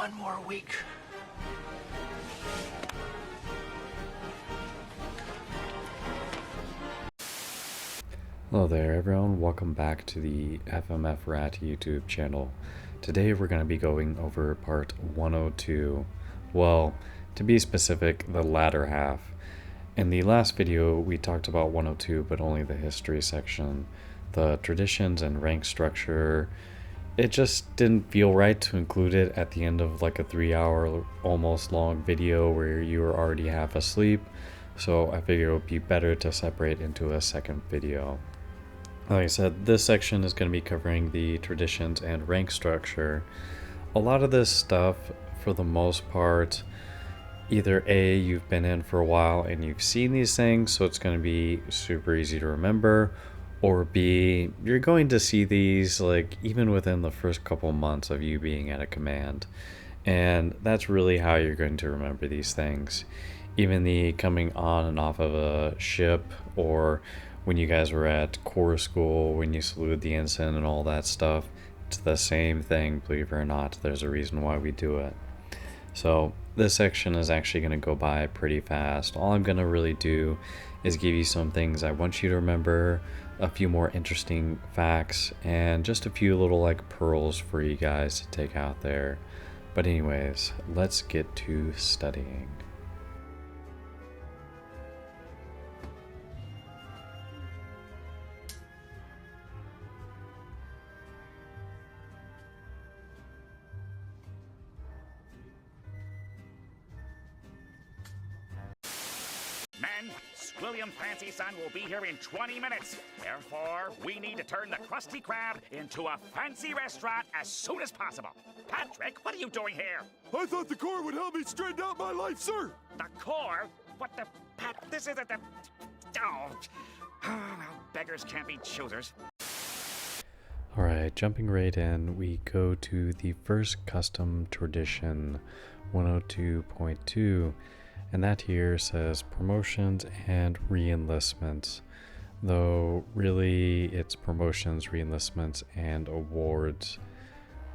one more week. Hello there everyone, welcome back to the FMF Rat YouTube channel. Today we're going to be going over part 102, well, to be specific, the latter half. In the last video we talked about 102 but only the history section, the traditions and rank structure. It just didn't feel right to include it at the end of like a 3-hour almost long video where you were already half asleep, so I figured it would be better to separate into a second video. Like I said, this section is going to be covering the traditions and rank structure. A lot of this stuff, for the most part, either A, you've been in for a while and you've seen these things, so it's going to be super easy to remember, or B, you're going to see these like even within the first couple months of you being at a command. And that's really how you're going to remember these things. Even the coming on and off of a ship, or when you guys were at Corps School, when you saluted the ensign and all that stuff, it's the same thing, believe it or not. There's a reason why we do it. So this section is actually going to go by pretty fast. All I'm going to really do is give you some things I want you to remember, a few more interesting facts, and just a few little like pearls for you guys to take out there. But anyways, let's get to studying. Men, William Fancy's son will be here in 20 minutes. Therefore, we need to turn the Krusty Krab into a fancy restaurant as soon as possible. Patrick, what are you doing here? I thought the Corps would help me straighten out my life, sir! The Corps? What the... Pat, this isn't the... Oh. Well, beggars can't be choosers. Alright, jumping right in, we go to the first custom tradition, 102.2, and that here says promotions and re-enlistments, though really it's promotions, re-enlistments, and awards.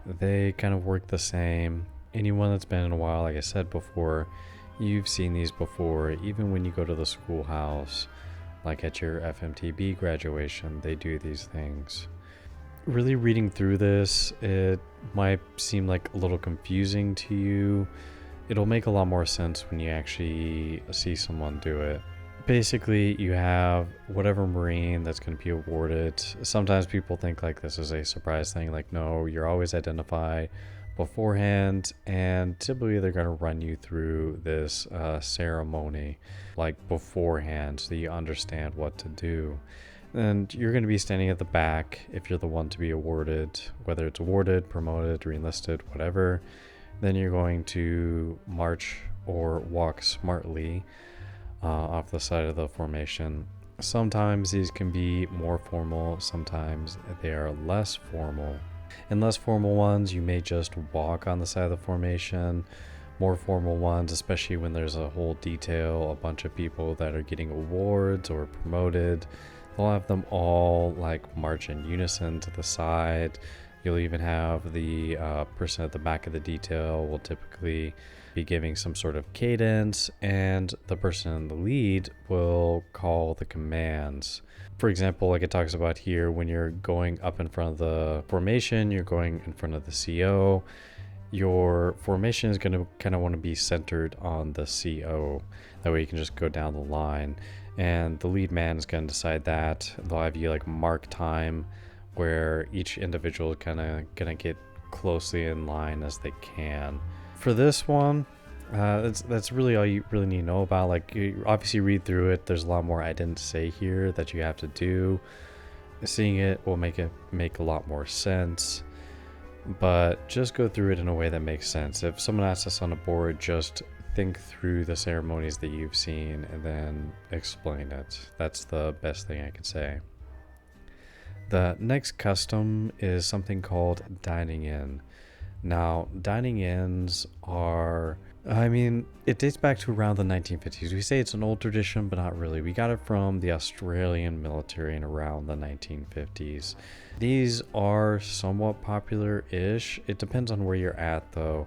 They kind of work the same. Anyone that's been in a while, like I said before, you've seen these before. Even when you go to the schoolhouse, like at your FMTB graduation, they do these things. Really reading through this, it might seem like a little confusing to you. It'll make a lot more sense when you actually see someone do it. Basically, you have whatever Marine that's going to be awarded. Sometimes people think like this is a surprise thing. Like, no, you're always identified beforehand, and typically they're going to run you through this ceremony like beforehand so you understand what to do. And you're going to be standing at the back if you're the one to be awarded, whether it's awarded, promoted, re-enlisted, whatever. Then you're going to march or walk smartly off the side of the formation. Sometimes these can be more formal, sometimes they are less formal. In less formal ones, you may just walk on the side of the formation. More formal ones, especially when there's a whole detail, a bunch of people that are getting awards or promoted, they'll have them all like march in unison to the side. You'll even have the person at the back of the detail will typically be giving some sort of cadence, and the person in the lead will call the commands. For example, like it talks about here, when you're going up in front of the formation, you're going in front of the CO. Your formation is going to kind of want to be centered on the CO. That way you can just go down the line. And the lead man is going to decide that. They'll have you like mark time where each individual kind of gonna get closely in line as they can. For this one, that's really all you really need to know about. Like, you obviously read through it. There's a lot more I didn't say here that you have to do. Seeing it will make a lot more sense, but just go through it in a way that makes sense. If someone asks us on a board, just think through the ceremonies that you've seen and then explain it. That's the best thing I can say. The next custom is something called dining in. Now, dining ins are, it dates back to around the 1950s. We say it's an old tradition, but not really. We got it from the Australian military in around the 1950s. These are somewhat popular-ish. It depends on where you're at, though.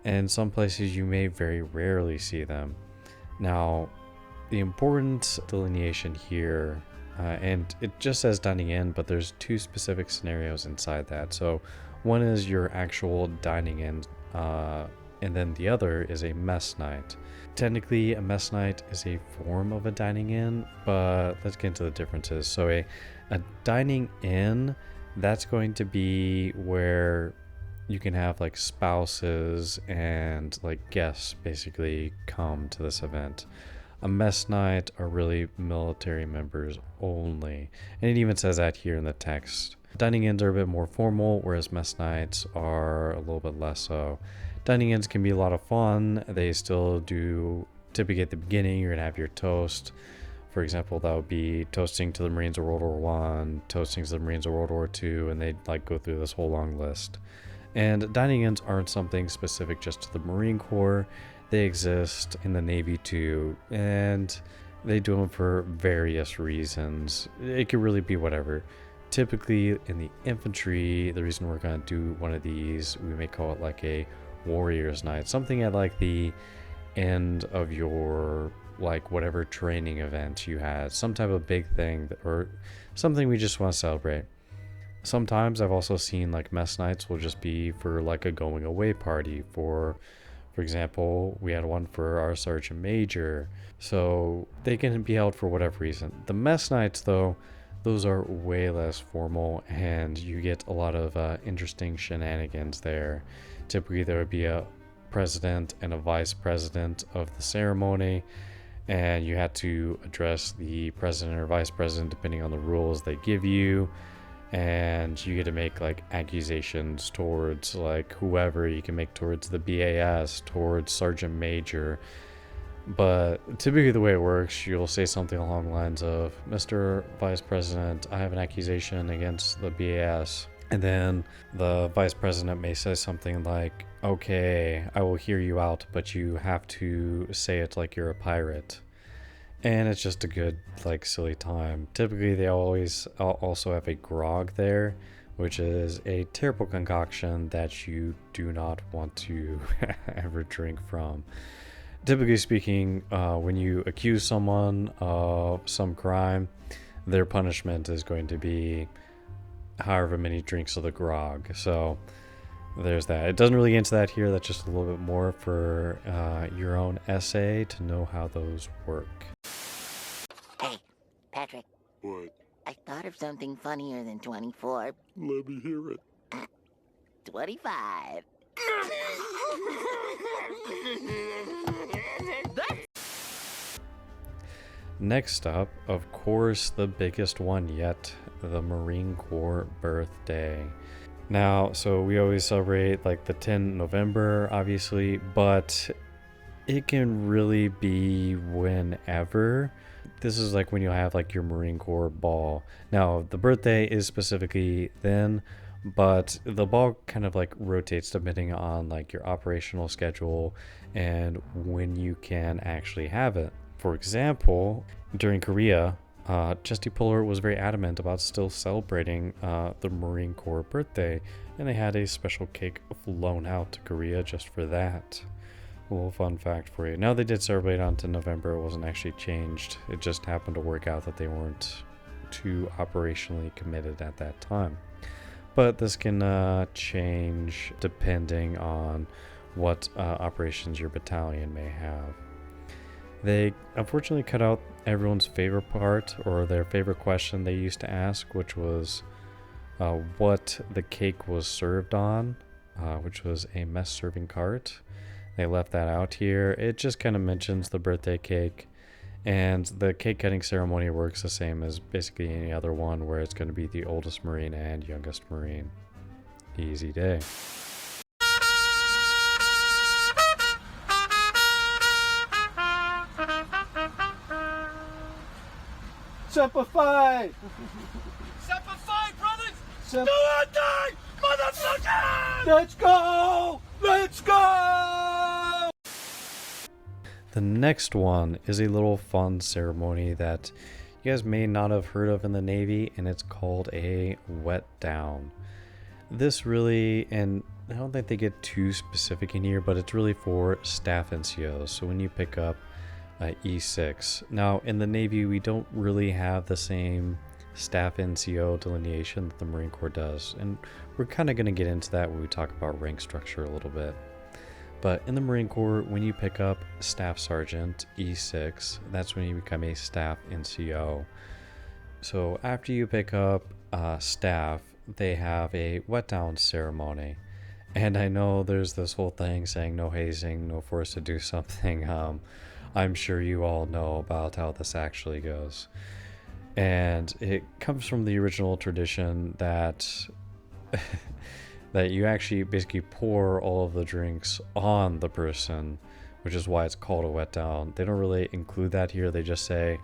and some places you may very rarely see them. Now, the important delineation here, and it just says dining in, but there's two specific scenarios inside that. So one is your actual dining in, and then the other is a mess night. Technically, a mess night is a form of a dining in, but let's get into the differences. So a dining in, that's going to be where you can have like spouses and like guests basically come to this event. A mess night are really military members only, and it even says that here in the text. Dining ins are a bit more formal, whereas mess nights are a little bit less so. Dining ins can be a lot of fun. They still do, typically at the beginning, you're gonna have your toast. For example, that would be toasting to the Marines of World War One, toasting to the Marines of World War Two, and they'd like go through this whole long list. And dining ins aren't something specific just to the Marine Corps. They exist in the Navy too, and they do them for various reasons. It could really be whatever. Typically in the infantry, the reason we're going to do one of these, we may call it like a warrior's night, something at like the end of your like whatever training event you had, some type of big thing or something we just want to celebrate. Sometimes I've also seen like mess nights will just be for like a going away party. For example, we had one for our sergeant major, so they can be held for whatever reason. The mess nights though, those are way less formal, and you get a lot of interesting shenanigans there. Typically there would be a president and a vice president of the ceremony, and you had to address the president or vice president depending on the rules they give you, and you get to make like accusations towards like whoever. You can make towards the BAS, towards sergeant major. But typically the way it works, you'll say something along the lines of, Mr. Vice President, I have an accusation against the BAS. And then the vice president may say something like, okay, I will hear you out, but you have to say it like you're a pirate. And it's just a good, like, silly time. Typically, they always also have a grog there, which is a terrible concoction that you do not want to ever drink from. Typically speaking, when you accuse someone of some crime, their punishment is going to be however many drinks of the grog. So there's that. It doesn't really get into that here. That's just a little bit more for your own essay to know how those work. Hey, Patrick, What? I thought of something funnier than 24. Let me hear it. 25. Next up, of course, the biggest one yet, the Marine Corps birthday. Now, so we always celebrate like the 10th November, obviously, but it can really be whenever. This is like when you'll have like your Marine Corps ball. Now, the birthday is specifically then, but the ball kind of like rotates depending on like your operational schedule and when you can actually have it. For example, during Korea, Chesty Puller was very adamant about still celebrating the Marine Corps birthday, and they had a special cake flown out to Korea just for that. A little fun fact for you. Now, they did celebrate on to November. It wasn't actually changed. It just happened to work out that they weren't too operationally committed at that time. But this can change depending on what operations your battalion may have. They unfortunately cut out everyone's favorite part, or their favorite question they used to ask, which was what the cake was served on, which was a mess serving cart. They left that out here. It just kind of mentions the birthday cake, and the cake cutting ceremony works the same as basically any other one, where it's going to be the oldest Marine and youngest Marine. Easy day. Semper Fi! Semper Fi, brothers! Sem- Do or die, motherfucker! Let's go! Let's go! The next one is a little fun ceremony that you guys may not have heard of in the Navy, and it's called a wet down. This really, and I don't think they get too specific in here, but it's really for staff NCOs. So when you pick up E6, now in the Navy we don't really have the same staff NCO delineation that the Marine Corps does, and we're kind of going to get into that when we talk about rank structure a little bit. But in the Marine Corps, when you pick up Staff Sergeant E6, that's when you become a Staff NCO. So after you pick up staff, they have a wet down ceremony. And I know there's this whole thing saying no hazing, no force to do something. I'm sure you all know about how this actually goes. And it comes from the original tradition that that you actually basically pour all of the drinks on the person, which is why it's called a wet down. They don't really include that here. They just say,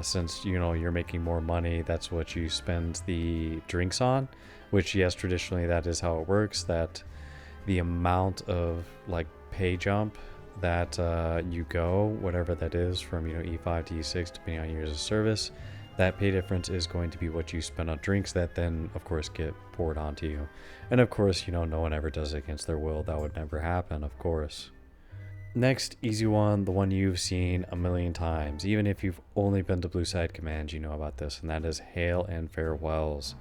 since you're making more money, that's what you spend the drinks on. Which, yes, traditionally that is how it works. That the amount of like pay jump that you go, whatever that is, from E5 to E6, depending on years of service, that pay difference is going to be what you spend on drinks that then, of course, get poured onto you. And of course, no one ever does it against their will. That would never happen, of course. Next, easy one, the one you've seen a million times. Even if you've only been to Blue Side Command, you know about this, and that is hail and farewells.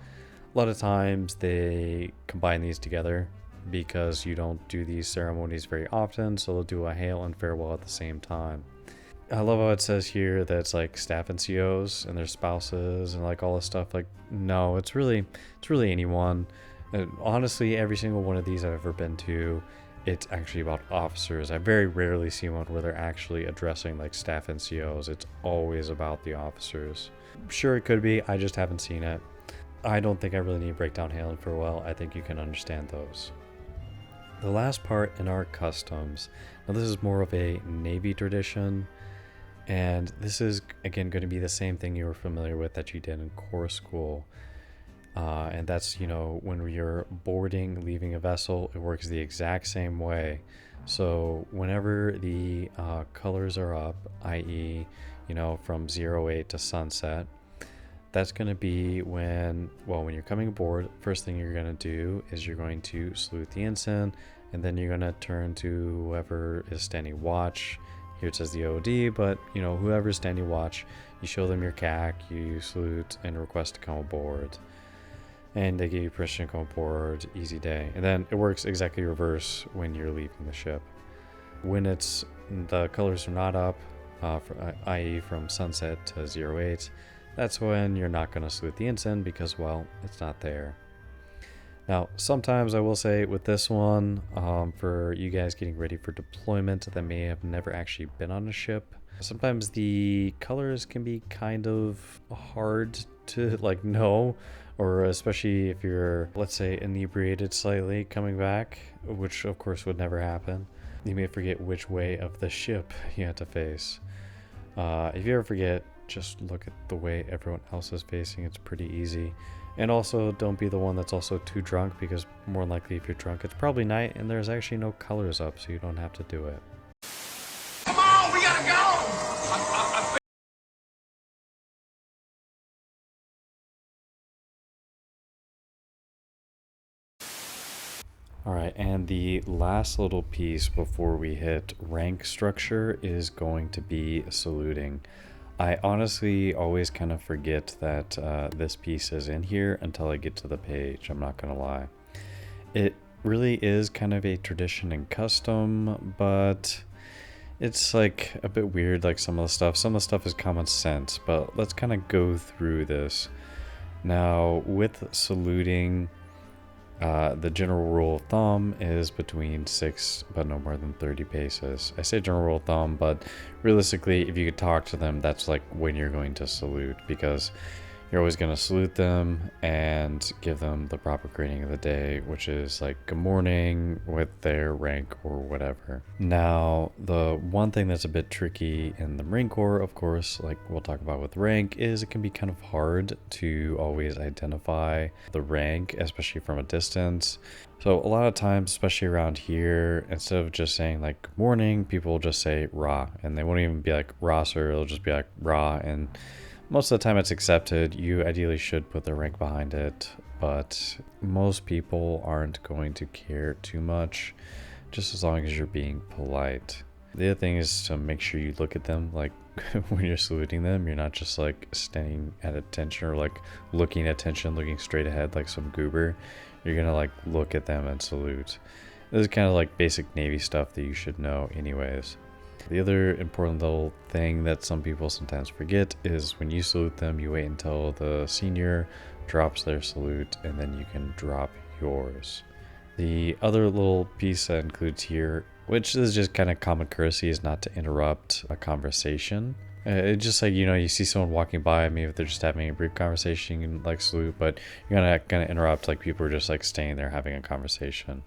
A lot of times they combine these together because you don't do these ceremonies very often, so they'll do a hail and farewell at the same time. I love how it says here that it's like staff NCOs and their spouses and like all this stuff. Like, no, it's really anyone. Honestly, every single one of these I've ever been to, it's actually about officers. I very rarely see one where they're actually addressing like staff NCOs. It's always about the officers. Sure, it could be. I just haven't seen it. I don't think I really need to break down hail and farewell. I think you can understand those. The last part in our customs. Now this is more of a Navy tradition. And this is, again, going to be the same thing you were familiar with that you did in Corps School. And that's, when you're boarding, leaving a vessel, it works the exact same way. So whenever the colors are up, i.e., from 08 to sunset, that's going to be when you're coming aboard, first thing you're going to do is you're going to salute the ensign, and then you're going to turn to whoever is standing watch. Here it says the OD, but whoever's standing watch, you show them your CAC, you salute and request to come aboard. And they give you permission to come aboard, easy day. And then it works exactly reverse when you're leaving the ship. When the colors are not up, i.e. from sunset to 08, that's when you're not going to salute the ensign because, it's not there. Now, sometimes I will say with this one, for you guys getting ready for deployment that may have never actually been on a ship, sometimes the colors can be kind of hard to know, or especially if you're, let's say, inebriated slightly coming back, which of course would never happen. You may forget which way of the ship you have to face. If you ever forget, just look at the way everyone else is facing. It's pretty easy. And also, don't be the one that's also too drunk, because more than likely if you're drunk, it's probably night and there's actually no colors up, so you don't have to do it. Come on, we gotta go! Alright, and the last little piece before we hit rank structure is going to be saluting. I honestly always kind of forget that this piece is in here until I get to the page, I'm not gonna lie. It really is kind of a tradition and custom, but it's like a bit weird, like some of the stuff is common sense, but let's kind of go through this. Now, with saluting, the general rule of thumb is between 6 but no more than 30 paces. I say general rule of thumb, but realistically, if you could talk to them, that's like when you're going to salute, because you're always going to salute them and give them the proper greeting of the day, which is like good morning with their rank or whatever. Now, the one thing that's a bit tricky in the Marine Corps, of course, like we'll talk about with rank, is it can be kind of hard to always identify the rank, especially from a distance. So a lot of times, especially around here, instead of just saying like good morning, people will just say Ra, and they won't even be like Ra sir, it'll just be like Ra, and Most of the time it's accepted. You ideally should put the rank behind it, but most people aren't going to care too much, just as long as you're being polite. The other thing is to make sure you look at them, like when you're saluting them, you're not just like standing at attention or like looking at attention, looking straight ahead like some goober. You're gonna like look at them and salute. This is kind of like basic Navy stuff that you should know anyways. The other important little thing that some people sometimes forget is when you salute them, you wait until the senior drops their salute and then you can drop yours. The other little piece that includes here, which is just kind of common courtesy, is not to interrupt a conversation. It's just like, you see someone walking by, maybe if they're just having a brief conversation, you can like salute, but you're not gonna interrupt like people are just like staying there having a conversation.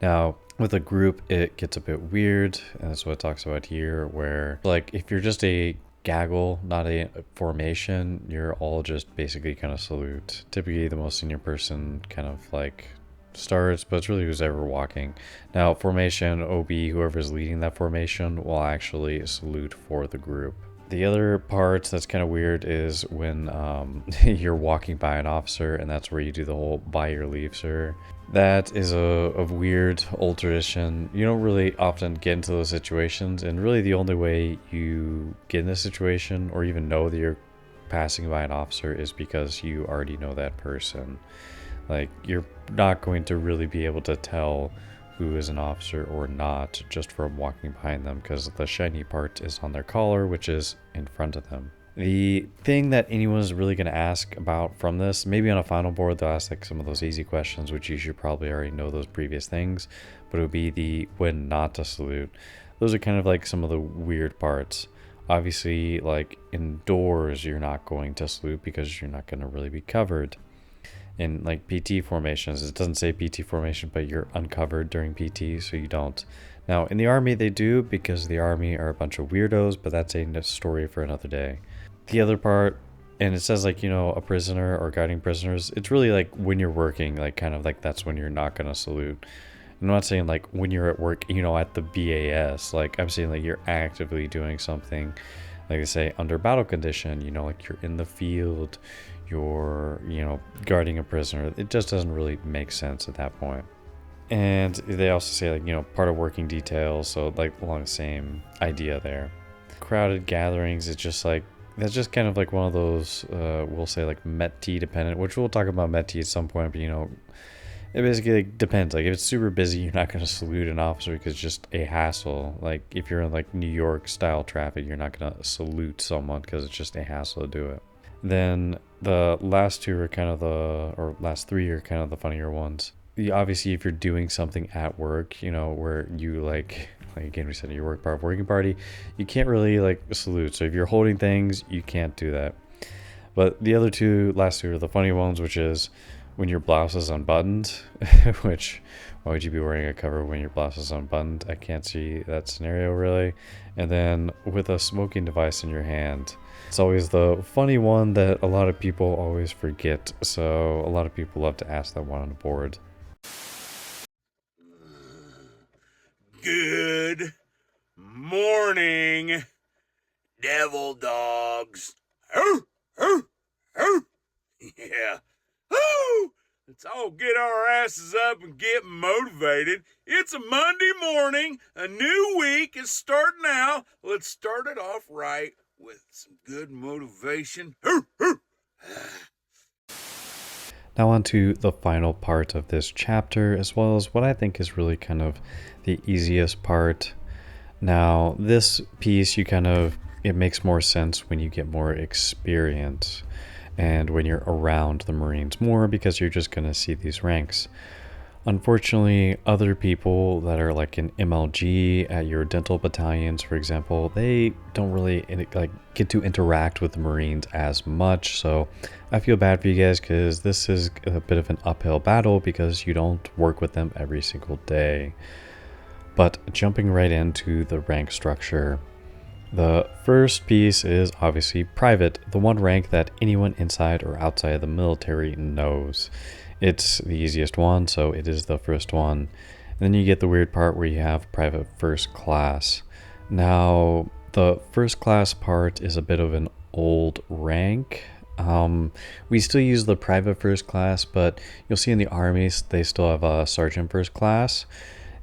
Now, with a group, it gets a bit weird, and that's what it talks about here, where like if you're just a gaggle, not a formation, you're all just basically kind of salute. Typically, the most senior person kind of like starts, but it's really who's ever walking. Now, formation, OB, whoever's leading that formation will actually salute for the group. The other part that's kind of weird is when you're walking by an officer, and that's where you do the whole "by your leave, sir." That is a weird old tradition. You don't really often get into those situations, and really the only way you get in this situation or even know that you're passing by an officer is because you already know that person. Like, you're not going to really be able to tell who is an officer or not just from walking behind them, because the shiny part is on their collar, which is in front of them. The thing that anyone's really going to ask about from this, maybe on a final board they'll ask like some of those easy questions, which you should probably already know those previous things, but it would be the when not to salute. Those are kind of like some of the weird parts. Obviously, like indoors you're not going to salute because you're not going to really be covered. In like PT formations, it doesn't say PT formation, but you're uncovered during PT, so you don't. Now in the Army they do, because the Army are a bunch of weirdos, but that's a story for another day. The other part, and it says like, a prisoner or guiding prisoners, it's really like when you're working, like kind of like that's when you're not gonna salute. I'm not saying like when you're at work, at the BAS, like I'm saying like you're actively doing something, like they say under battle condition, like you're in the field, you're, guarding a prisoner. It just doesn't really make sense at that point. And they also say like, part of working details, so like along the same idea there. Crowded gatherings, it's just like, that's just kind of like one of those, we'll say like MET-T dependent, which we'll talk about MET-T at some point, but it basically like depends. Like if it's super busy, you're not going to salute an officer because it's just a hassle. Like if you're in like New York style traffic, you're not going to salute someone because it's just a hassle to do it. Then the last two are kind of last three are kind of the funnier ones. Obviously, if you're doing something at work, where you like again, we said your working party, you can't really like salute. So if you're holding things, you can't do that. But the last two are the funny ones, which is when your blouse is unbuttoned, which, why would you be wearing a cover when your blouse is unbuttoned? I can't see that scenario really. And then with a smoking device in your hand. It's always the funny one that a lot of people always forget. So a lot of people love to ask that one on the board. Good morning, devil dogs. Arr, arr, arr. Yeah. Woo! Let's all get our asses up and get motivated. It's a Monday morning. A new week is starting out. Let's start it off right with some good motivation. Arr, arr. Now on to the final part of this chapter, as well as what I think is really kind of the easiest part. Now this piece, it makes more sense when you get more experience and when you're around the Marines more, because you're just going to see these ranks. Unfortunately, other people that are like in MLG at your dental battalions, for example, they don't really get to interact with the Marines as much. So I feel bad for you guys, because this is a bit of an uphill battle because you don't work with them every single day. But jumping right into the rank structure, the first piece is obviously private, the one rank that anyone inside or outside of the military knows. It's the easiest one, so it is the first one. And then you get the weird part where you have private first class. Now, The first class part is a bit of an old rank. We still use the private first class, but you'll see in the armies they still have a sergeant first class.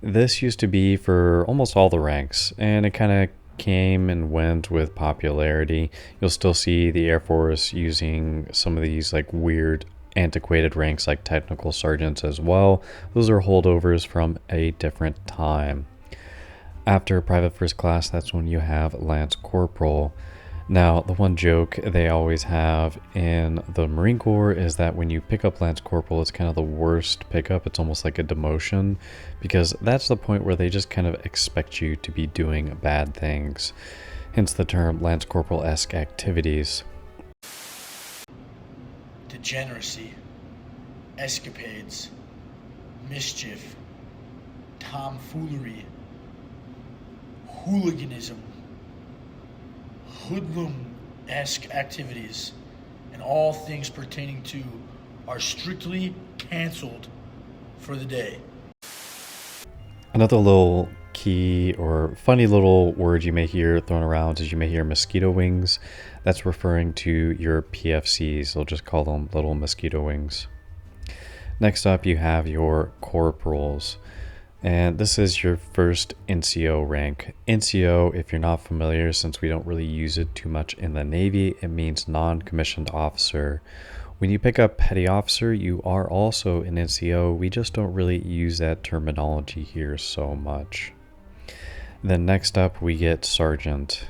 This used to be for almost all the ranks, and it kind of came and went with popularity. You'll still see the Air Force using some of these like weird antiquated ranks like technical sergeants as well. Those are holdovers from a different time. After private first class, that's when you have lance corporal. Now, the one joke they always have in the Marine Corps is that when you pick up lance corporal, it's kind of the worst pickup. It's almost like a demotion, because that's the point where they just kind of expect you to be doing bad things. Hence the term lance corporal-esque activities. Degeneracy, escapades, mischief, tomfoolery, hooliganism, hoodlum-esque activities, and all things pertaining to are strictly canceled for the day. Another little key or funny little word you may hear thrown around is you may hear mosquito wings. That's referring to your PFCs. They'll just call them little mosquito wings. Next up, you have your corporals. And this is your first NCO rank. NCO, if you're not familiar, since we don't really use it too much in the Navy, it means non-commissioned officer. When you pick up petty officer, you are also an NCO. We just don't really use that terminology here so much. Then next up, we get sergeant.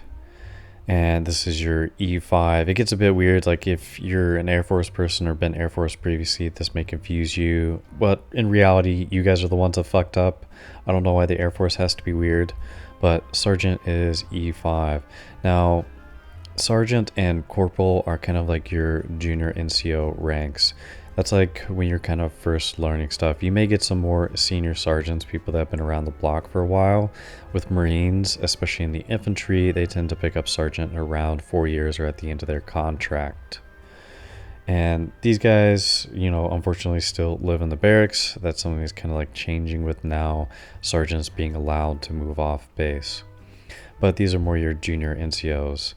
And this is your E5. It gets a bit weird, like if you're an Air Force person or been Air Force previously, this may confuse you. But in reality, you guys are the ones that fucked up. I don't know why the Air Force has to be weird, but sergeant is E5. Now, sergeant and corporal are kind of like your junior NCO ranks. That's like when you're kind of first learning stuff. You may get some more senior sergeants, people that have been around the block for a while. With Marines, especially in the infantry, they tend to pick up sergeant around 4 years or at the end of their contract. And these guys, you know, unfortunately still live in the barracks. That's something that's kind of like changing with now sergeants being allowed to move off base. But these are more your junior NCOs.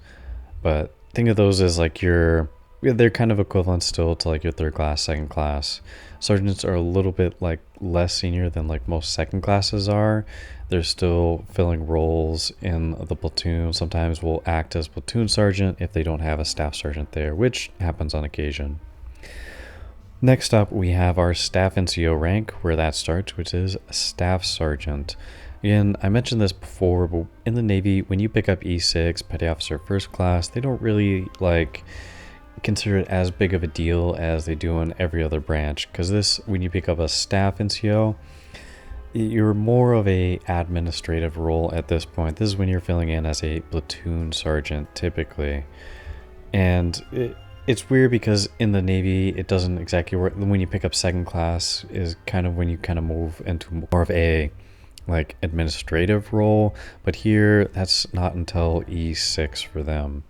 But think of those as like they're kind of equivalent still to like your third class, second class. Sergeants are a little bit like less senior than like most second classes are. They're still filling roles in the platoon. Sometimes will act as platoon sergeant if they don't have a staff sergeant there, which happens on occasion. Next up, we have our staff NCO rank, where that starts, which is staff sergeant. Again, I mentioned this before, but in the Navy, when you pick up E6, petty officer first class, they don't really like consider it as big of a deal as they do in every other branch, because this, when you pick up a staff NCO, you're more of a administrative role at this point. This is when you're filling in as a platoon sergeant typically. And it's weird because in the Navy it doesn't exactly work. When you pick up second class is kind of when you kind of move into more of a like administrative role, but here that's not until E6 for them.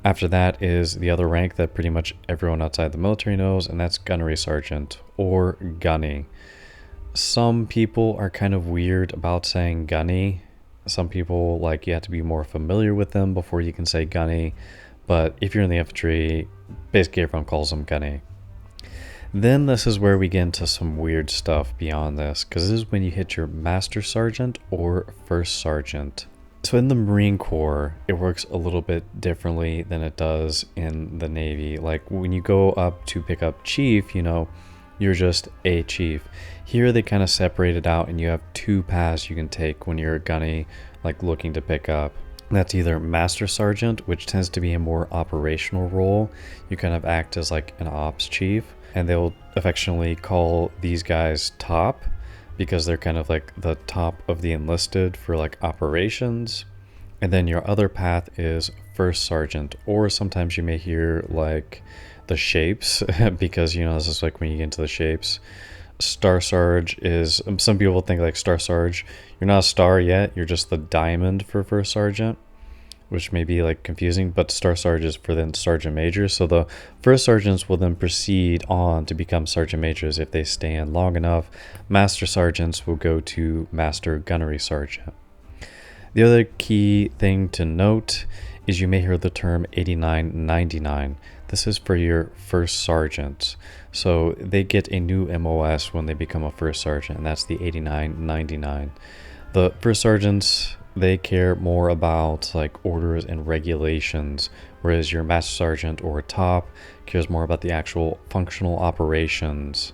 After that is the other rank that pretty much everyone outside the military knows, and that's gunnery sergeant or gunny. Some people are kind of weird about saying gunny. Some people, like, you have to be more familiar with them before you can say gunny, but if you're in the infantry, basically everyone calls them gunny. Then this is where we get into some weird stuff beyond this, because this is when you hit your master sergeant or first sergeant. So in the Marine Corps, it works a little bit differently than it does in the Navy. Like when you go up to pick up chief, you know, you're just a chief. Here they kind of separate it out and you have two paths you can take when you're a gunny, like looking to pick up. That's either master sergeant, which tends to be a more operational role. You kind of act as like an ops chief, and they'll affectionately call these guys top, because they're kind of like the top of the enlisted for like operations. And then your other path is first sergeant, or sometimes you may hear like the shapes, because you know this is like when you get into the shapes. Star Sarge is, some people think like Star Sarge, you're not a star yet, you're just the diamond for first sergeant, which may be like confusing, but Star Sarge is for then sergeant majors. So the first sergeants will then proceed on to become sergeant majors if they stay in long enough. Master sergeants will go to master gunnery sergeant. The other key thing to note is you may hear the term 8999. This is for your first sergeant. So they get a new MOS when they become a first sergeant, and that's the 8999. The first sergeants, they care more about like orders and regulations, whereas your master sergeant or top cares more about the actual functional operations.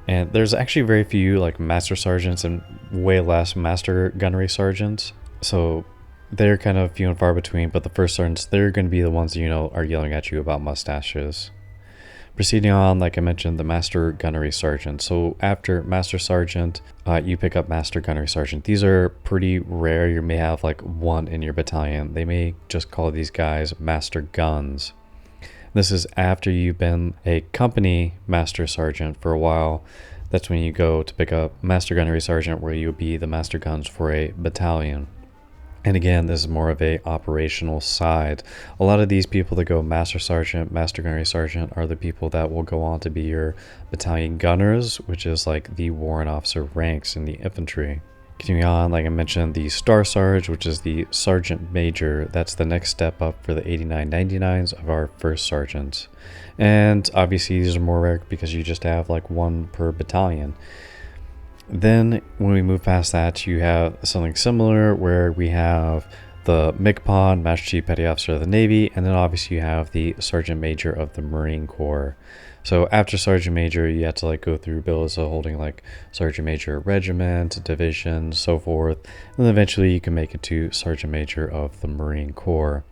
And there's actually very few like master sergeants and way less master gunnery sergeants. So they're kind of few and far between, but the first sergeants, they're going to be the ones that, are yelling at you about mustaches. Proceeding on, like I mentioned, the Master Gunnery Sergeant. So after Master Sergeant, you pick up Master Gunnery Sergeant. These are pretty rare. You may have like one in your battalion. They may just call these guys Master Guns. This is after you've been a company Master Sergeant for a while. That's when you go to pick up Master Gunnery Sergeant, where you'll be the Master Guns for a battalion. And again, this is more of a operational side. A lot of these people that go Master Sergeant, Master Gunnery Sergeant are the people that will go on to be your battalion gunners, which is like the warrant officer ranks in the infantry. Continuing on, like I mentioned, the Star Sarge, which is the Sergeant Major. That's the next step up for the 8999s of our first sergeants. And obviously these are more rare because you just have like one per battalion. Then when we move past that, you have something similar where we have the MCPON, Master Chief Petty Officer of the Navy, and then obviously you have the Sergeant Major of the Marine Corps. So after Sergeant Major, you have to like go through bills of holding like Sergeant Major Regiment, Division, so forth, and then eventually you can make it to Sergeant Major of the Marine Corps.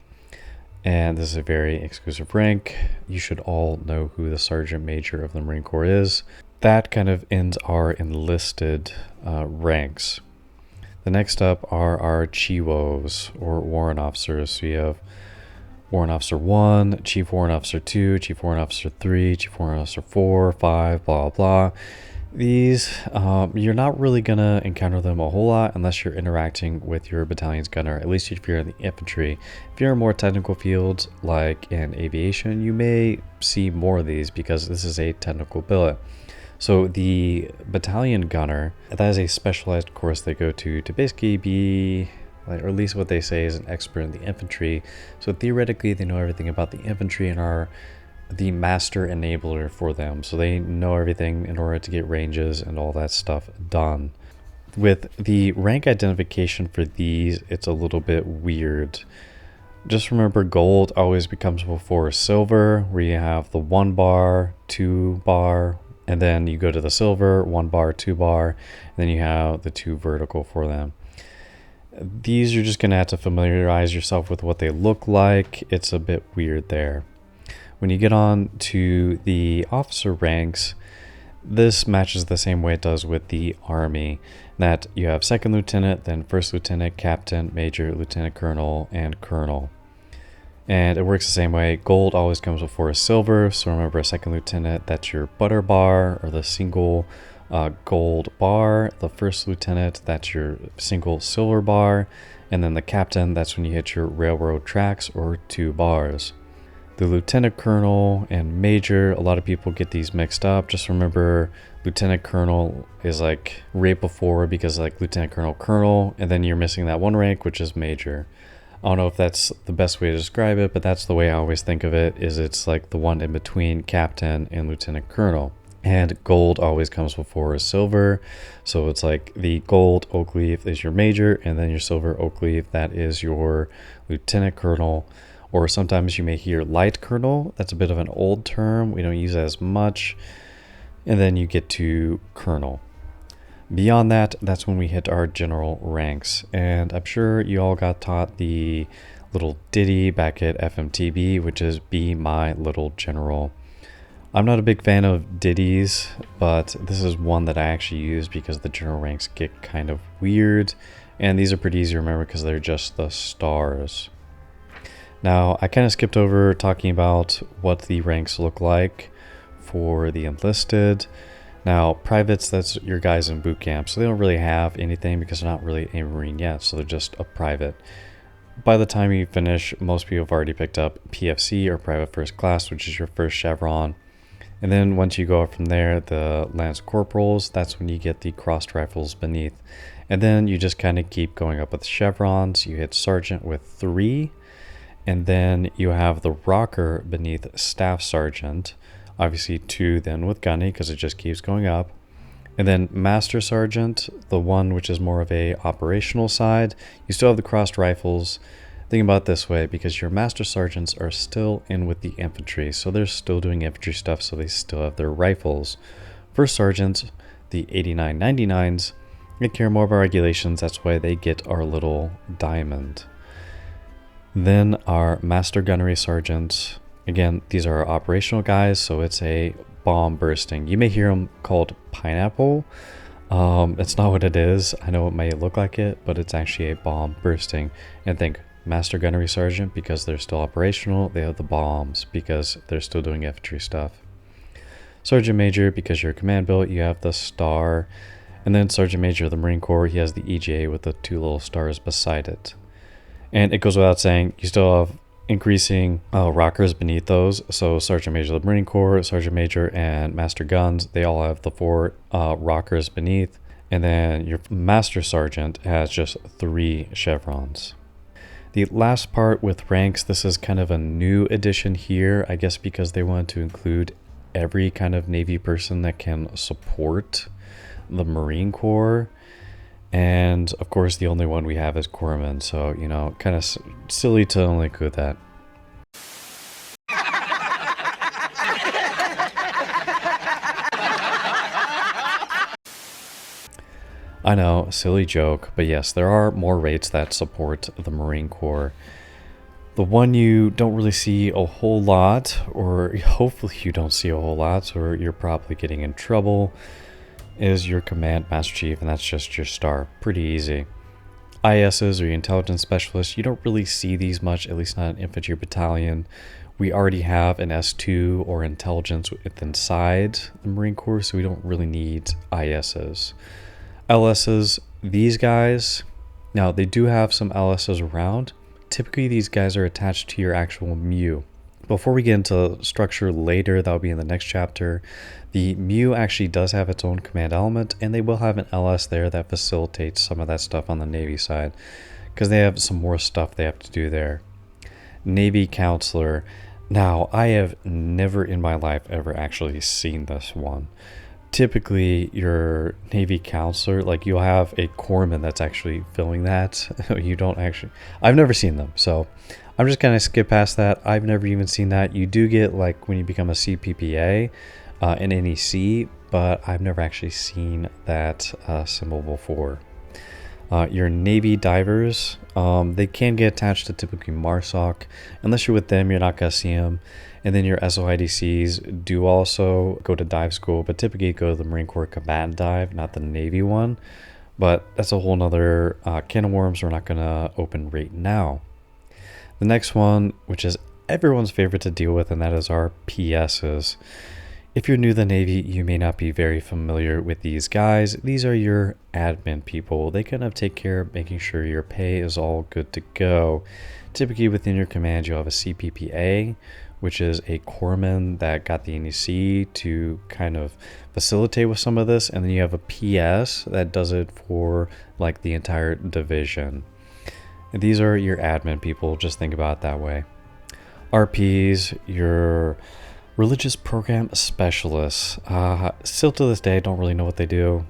And this is a very exclusive rank. You should all know who the Sergeant Major of the Marine Corps is. That kind of ends our enlisted ranks. The next up are our CHIWOs, or warrant officers. So you have Warrant Officer 1, Chief Warrant Officer 2, Chief Warrant Officer 3, Chief Warrant Officer 4, 5, blah, blah. These, you're not really going to encounter them a whole lot unless you're interacting with your battalion's gunner, at least if you're in the infantry. If you're in more technical fields, like in aviation, you may see more of these because this is a technical billet. So the battalion gunner, that is a specialized course they go to basically be, or at least what they say is an expert in the infantry. So theoretically, they know everything about the infantry and are the master enabler for them. So they know everything in order to get ranges and all that stuff done. With the rank identification for these, it's a little bit weird. Just remember, gold always becomes before silver, where you have the 1 bar, 2 bar, and then you go to the silver, 1 bar, 2 bar, and then you have the 2 vertical for them. These you're just going to have to familiarize yourself with what they look like. It's a bit weird there. When you get on to the officer ranks, this matches the same way it does with the Army, that you have second lieutenant, then first lieutenant, captain, major, lieutenant colonel, and colonel. And it works the same way. Gold always comes before a silver, so remember a second lieutenant, that's your butter bar, or the single gold bar. The first lieutenant, that's your single silver bar. And then the captain, that's when you hit your railroad tracks, or 2 bars. The lieutenant colonel and major, a lot of people get these mixed up. Just remember, lieutenant colonel is like right before, because like lieutenant colonel, and then you're missing that one rank, which is major. I don't know if that's the best way to describe it, but that's the way I always think of it, is it's like the one in between captain and lieutenant colonel. And gold always comes before silver. So it's like the gold oak leaf is your major, and then your silver oak leaf, that is your lieutenant colonel. Or sometimes you may hear light colonel. That's a bit of an old term. We don't use it as much. And then you get to colonel. Beyond that, that's when we hit our general ranks. And I'm sure you all got taught the little ditty back at FMTB, which is Be My Little General. I'm not a big fan of ditties, but this is one that I actually use because the general ranks get kind of weird. And these are pretty easy to remember because they're just the stars. Now, I kind of skipped over talking about what the ranks look like for the enlisted. Now, privates, that's your guys in boot camp, so they don't really have anything because they're not really a Marine yet, so they're just a private. By the time you finish, most people have already picked up PFC, or Private First Class, which is your first chevron. And then once you go up from there, the lance corporals, that's when you get the crossed rifles beneath. And then you just kind of keep going up with chevrons. You hit sergeant with 3. And then you have the rocker beneath staff sergeant. Obviously 2 then with gunny because it just keeps going up. And then master sergeant, the one which is more of a operational side. You still have the crossed rifles. Think about it this way, because your master sergeants are still in with the infantry, so they're still doing infantry stuff, so they still have their rifles. First sergeants, the 8999s, they care more of our regulations, that's why they get our little diamond. Then our master gunnery sergeants, again, these are our operational guys, so it's a bomb bursting. You may hear them called pineapple. It's not what it is. I know it may look like it, but it's actually a bomb bursting. And think, master gunnery sergeant, because they're still operational, they have the bombs because they're still doing infantry stuff. Sergeant major, because you're a command build, you have the star. And then sergeant major of the Marine Corps, he has the EJA with the 2 little stars beside it. And it goes without saying, you still have increasing rockers beneath those. So sergeant major of the Marine Corps, sergeant major, and master guns, they all have the 4 rockers beneath. And then your master sergeant has just 3 chevrons. The last part with ranks, this is kind of a new addition here, I guess because they wanted to include every kind of Navy person that can support the Marine Corps. And of course, the only one we have is corpsman, so, you know, kind of silly to only include that. I know, silly joke, but yes, there are more rates that support the Marine Corps. The one you don't really see a whole lot, or hopefully you don't see a whole lot, or you're probably getting in trouble, is your Command Master Chief, and that's just your star. Pretty easy. ISs, or your Intelligence Specialists, you don't really see these much, at least not an infantry battalion. We already have an S2 or Intelligence inside the Marine Corps, so we don't really need ISs. LSs, these guys, now they do have some LSs around. Typically these guys are attached to your actual MU. Before we get into structure later, that'll be in the next chapter, the MU actually does have its own command element, and they will have an LS there that facilitates some of that stuff on the Navy side, because they have some more stuff they have to do there. Navy Counselor. Now, I have never in my life ever actually seen this one. Typically, your Navy Counselor, like, you'll have a corpsman that's actually filling that. You don't actually... I've never seen them, so I'm just going to skip past that. I've never even seen that. You do get, like, when you become a CPPA, an NEC, but I've never actually seen that symbol before. Your Navy Divers, they can get attached to typically MARSOC. Unless you're with them, you're not going to see them. And then your SOIDCs do also go to dive school, but typically go to the Marine Corps Combatant Dive, not the Navy one. But that's a whole nother can of worms we're not going to open right now. The next one, which is everyone's favorite to deal with, and that is our PSs. If you're new to the Navy, you may not be very familiar with these guys. These are your admin people. They kind of take care of making sure your pay is all good to go. Typically within your command, you'll have a CPPA, which is a corpsman that got the NEC to kind of facilitate with some of this. And then you have a PS that does it for like the entire division. And these are your admin people. Just think about it that way. RPs, your religious program specialists. Still to this day, I don't really know what they do.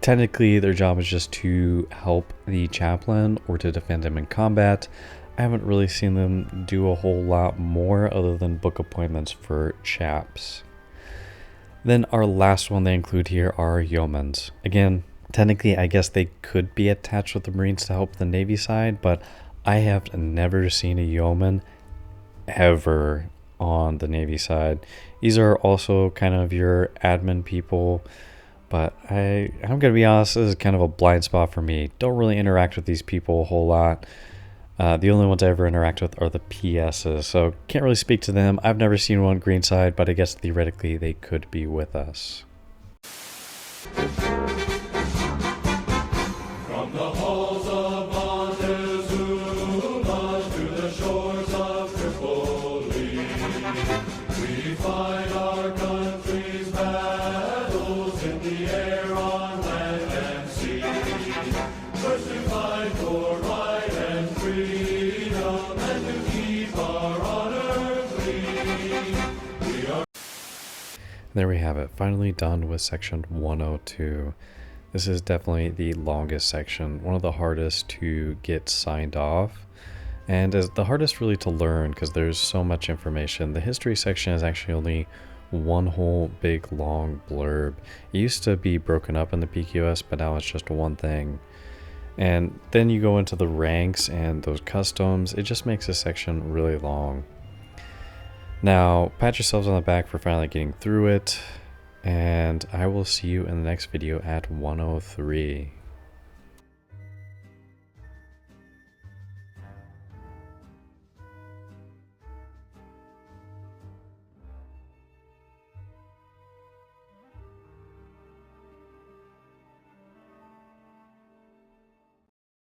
Technically, their job is just to help the chaplain or to defend him in combat. I haven't really seen them do a whole lot more other than book appointments for chaps. Then our last one they include here are yeomans. Again, technically I guess they could be attached with the Marines to help the Navy side, but I have never seen a yeoman ever on the Navy side. These are also kind of your admin people, but I'm gonna be honest, this is kind of a blind spot for me. Don't really interact with these people a whole lot. The only ones I ever interact with are the PSs, so can't really speak to them. I've never seen one green side, but I guess theoretically they could be with us. From the halls of Montezuma to the shores of Tripoli, we find our country There we have it, finally done with section 102. This is definitely the longest section, one of the hardest to get signed off, and is the hardest really to learn because there's so much information. The history section is actually only one whole big long blurb. It used to be broken up in the PQS, but now it's just one thing. And then you go into the ranks and those customs. It just makes this section really long. Now, pat yourselves on the back for finally getting through it, and I will see you in the next video at 103.